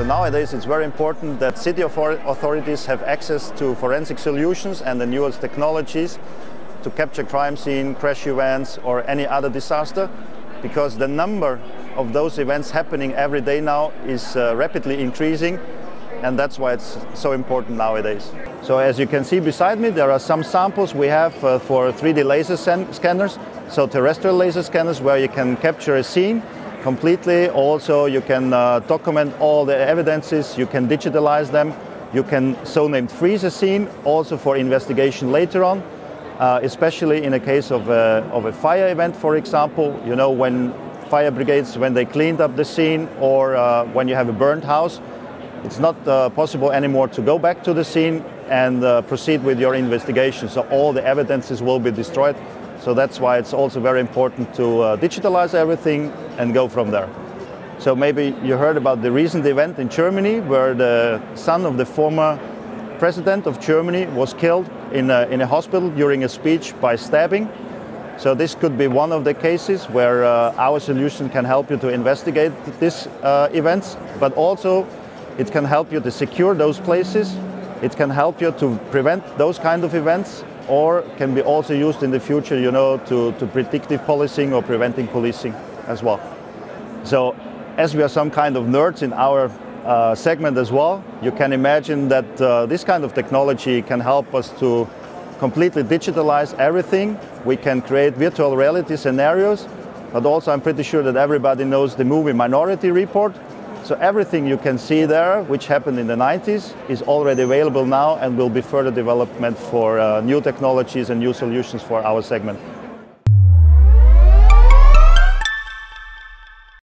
So nowadays it's very important that city authorities have access to forensic solutions and the newest technologies to capture crime scene, crash events or any other disaster, because the number of those events happening every day now is rapidly increasing, and that's why it's so important nowadays. So as you can see beside me, there are some samples we have for 3D laser scanners, so terrestrial laser scanners where you can capture a scene completely. Also you can document all the evidences, you can digitalize them, you can so-named freeze a scene also for investigation later on, especially in a case of a fire event, for example. You know, when fire brigades, when they cleaned up the scene, or when you have a burned house, it's not possible anymore to go back to the scene and proceed with your investigation. So all the evidences will be destroyed. So that's why it's also very important to digitalize everything and go from there. So maybe you heard about the recent event in Germany where the son of the former president of Germany was killed in a hospital during a speech by stabbing. So this could be one of the cases where our solution can help you to investigate these events, but also it can help you to secure those places. It can help you to prevent those kind of events, or can be also used in the future, you know, to predictive policing or preventing policing as well. So as we are some kind of nerds in our segment as well, you can imagine that this kind of technology can help us to completely digitalize everything. We can create virtual reality scenarios, but also I'm pretty sure that everybody knows the movie Minority Report. So everything you can see there, which happened in the 90s, is already available now and will be further development for new technologies and new solutions for our segment.